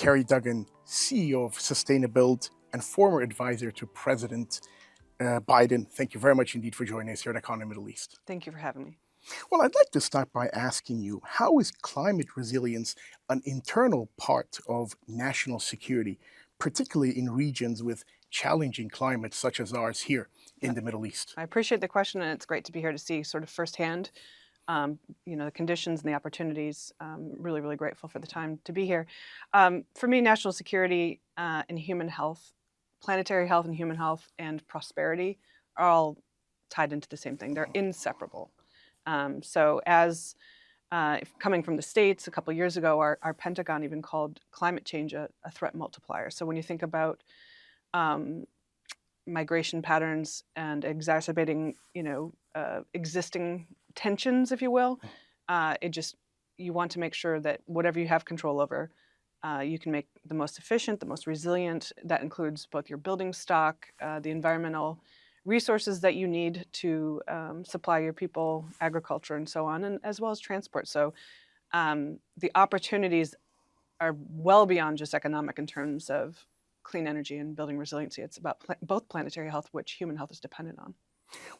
Kerry Duggan, CEO of SustainabiliD and former advisor to President Biden. Thank you very much indeed for joining us here at Economy Middle East. Thank you for having me. Well, I'd like to start by asking you, how is climate resilience an internal part of national security, particularly in regions with challenging climates such as ours here in the Middle East? I appreciate the question, and it's great to be here to see sort of firsthand, the conditions and the opportunities. Really, really grateful for the time to be here. For me, national security and human health, planetary health and human health and prosperity are all tied into the same thing. They're inseparable. Coming from the States a couple of years ago, our Pentagon even called climate change a threat multiplier. So when you think about migration patterns and exacerbating, existing tensions, if you will, you want to make sure that whatever you have control over, you can make the most efficient, the most resilient. That includes both your building stock, the environmental resources that you need to supply your people, agriculture, and so on, and as well as transport. So the opportunities are well beyond just economic in terms of clean energy and building resiliency. It's about both planetary health, which human health is dependent on.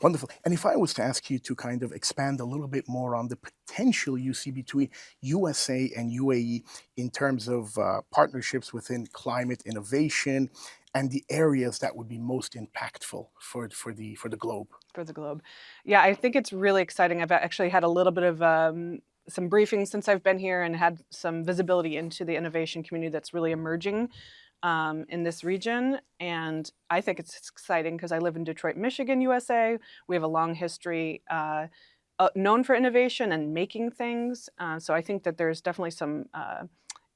Wonderful. And if I was to ask you to kind of expand a little bit more on the potential you see between USA and UAE in terms of partnerships within climate innovation and the areas that would be most impactful for the globe. For the globe. Yeah, I think it's really exciting. I've actually had a little bit of some briefings since I've been here and had some visibility into the innovation community that's really emerging in this region. And I think it's exciting because I live in Detroit, Michigan, USA. We have a long history known for innovation and making things. So I think that there's definitely some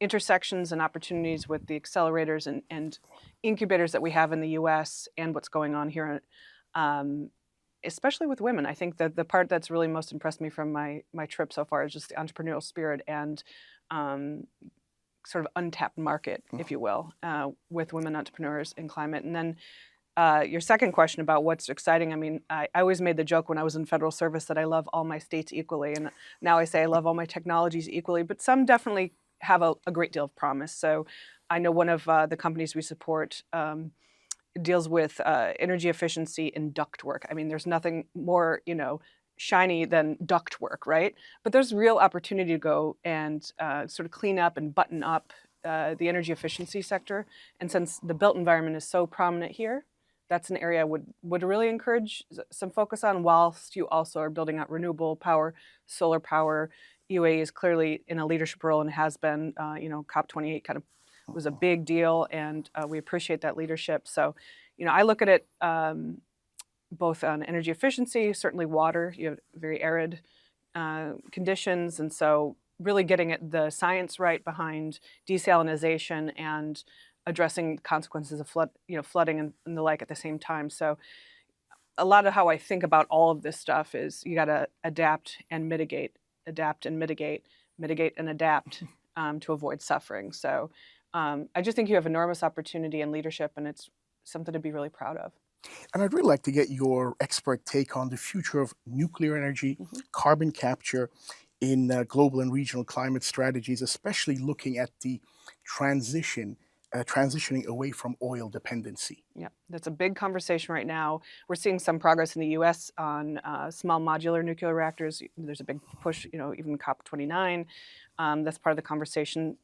intersections and opportunities with the accelerators and incubators that we have in the US and what's going on here, especially with women. I think that the part that's really most impressed me from my trip so far is just the entrepreneurial spirit and sort of untapped market, if you will, with women entrepreneurs in climate. And then your second question about what's exciting, I mean, I always made the joke when I was in federal service that I love all my states equally. And now I say I love all my technologies equally, but some definitely have a great deal of promise. So I know one of the companies we support deals with energy efficiency in ductwork. I mean, there's nothing more, shiny than ductwork, right? But there's real opportunity to go and sort of clean up and button up the energy efficiency sector. And since the built environment is so prominent here, that's an area I would really encourage some focus on, whilst you also are building out renewable power, solar power. UAE is clearly in a leadership role and has been, COP28 kind of was a big deal, and we appreciate that leadership. So, I look at it both on energy efficiency, certainly water. You have very arid conditions, and so really getting at the science right behind desalination and addressing consequences of flooding and the like at the same time. So a lot of how I think about all of this stuff is you got to adapt and mitigate, mitigate and adapt to avoid suffering. So I just think you have enormous opportunity and leadership, and it's something to be really proud of. And I'd really like to get your expert take on the future of nuclear energy, carbon capture in global and regional climate strategies, especially looking at the transitioning away from oil dependency. Yeah, that's a big conversation right now. We're seeing some progress in the US on small modular nuclear reactors. There's a big push, even COP29. That's part of the conversation,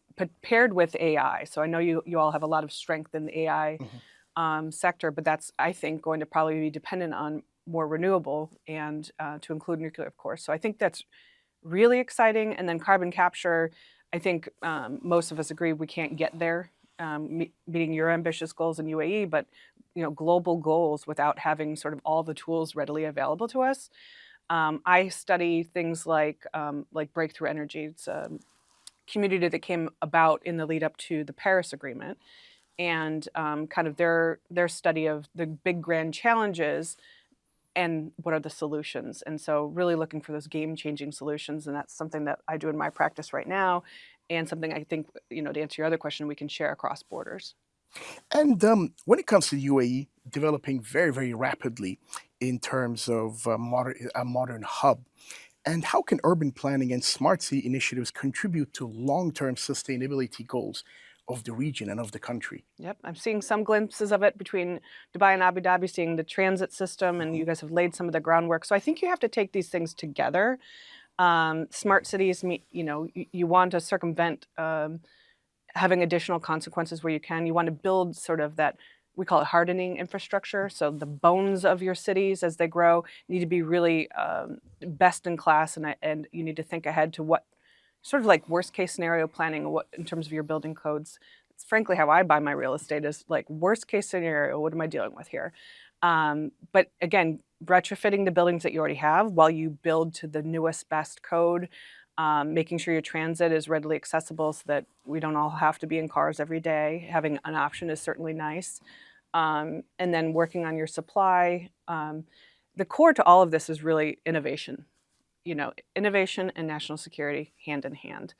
paired with AI. So I know you all have a lot of strength in the AI sector, but that's, I think, going to probably be dependent on more renewable and to include nuclear, of course. So I think that's really exciting. And then carbon capture, I think most of us agree we can't get there, meeting your ambitious goals in UAE, but global goals without having sort of all the tools readily available to us. I study things like Breakthrough Energy. It's a community that came about in the lead up to the Paris Agreement, and kind of their study of the big grand challenges and what are the solutions. And so really looking for those game-changing solutions, and that's something that I do in my practice right now, and something I think, to answer your other question, we can share across borders. And when it comes to the UAE, developing very, very rapidly in terms of a modern hub, and how can urban planning and smart city initiatives contribute to long-term sustainability goals of the region and of the country. Yep, I'm seeing some glimpses of it between Dubai and Abu Dhabi, seeing the transit system, and you guys have laid some of the groundwork. So I think you have to take these things together. Smart cities, you want to circumvent having additional consequences where you can. You want to build sort of that, we call it hardening infrastructure. So the bones of your cities as they grow need to be really best in class, and you need to think ahead to what sort of like worst case scenario planning what in terms of your building codes. It's frankly how I buy my real estate is like worst case scenario, what am I dealing with here? But again, retrofitting the buildings that you already have while you build to the newest best code, making sure your transit is readily accessible so that we don't all have to be in cars every day. Having an option is certainly nice. And then working on your supply. The core to all of this is really innovation. Innovation and national security hand in hand.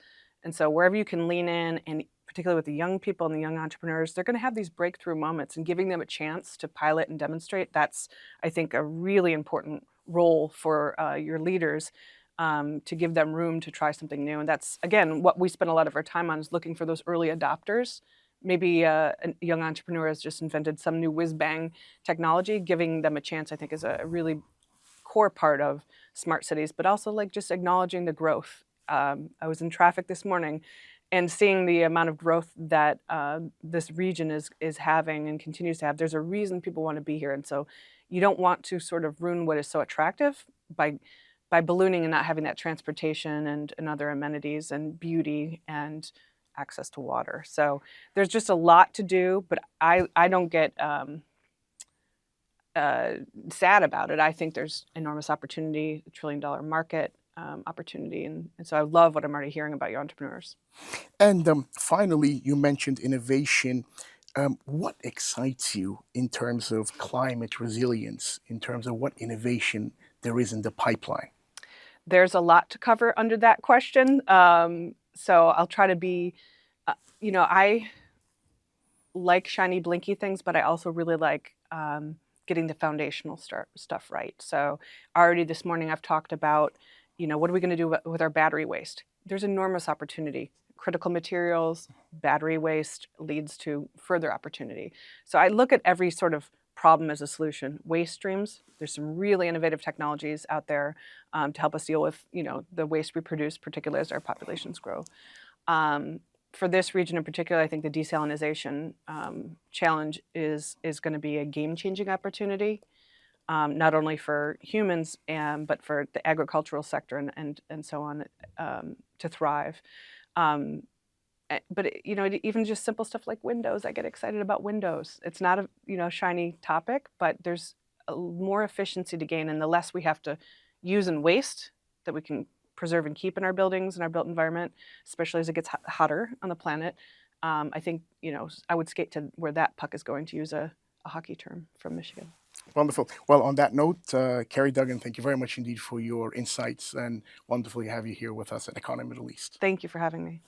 And so wherever you can lean in, and particularly with the young people and the young entrepreneurs, they're going to have these breakthrough moments, and giving them a chance to pilot and demonstrate, that's, I think, a really important role for your leaders, to give them room to try something new. And that's, again, what we spend a lot of our time on, is looking for those early adopters. Maybe a young entrepreneur has just invented some new whiz-bang technology. Giving them a chance, I think, is a really core part of smart cities, but also like just acknowledging the growth. I was in traffic this morning and seeing the amount of growth that this region is having and continues to have. There's a reason people want to be here. And so you don't want to sort of ruin what is so attractive by ballooning and not having that transportation and other amenities and beauty and access to water. So there's just a lot to do, but I don't get sad about it. I think there's enormous opportunity, $1 trillion market opportunity. And so I love what I'm already hearing about your entrepreneurs. And finally, you mentioned innovation. What excites you in terms of climate resilience, in terms of what innovation there is in the pipeline? There's a lot to cover under that question. So I'll try to be, I like shiny, blinky things, but I also really like getting the foundational stuff right. So already this morning I've talked about, what are we going to do with our battery waste? There's enormous opportunity. Critical materials, battery waste leads to further opportunity. So I look at every sort of problem as a solution. Waste streams, there's some really innovative technologies out there to help us deal with, the waste we produce, particularly as our populations grow. For this region in particular, I think the desalinization challenge is going to be a game-changing opportunity, not only for humans, but for the agricultural sector and so on, to thrive. But even just simple stuff like windows, I get excited about windows. It's not a shiny topic, but there's more efficiency to gain, and the less we have to use and waste that we can preserve and keep in our buildings and our built environment, especially as it gets hotter on the planet. I think I would skate to where that puck is going, to use a hockey term from Michigan. Wonderful. Well, on that note, Kerry Duggan, thank you very much indeed for your insights, and wonderful to have you here with us at Economy Middle East. Thank you for having me.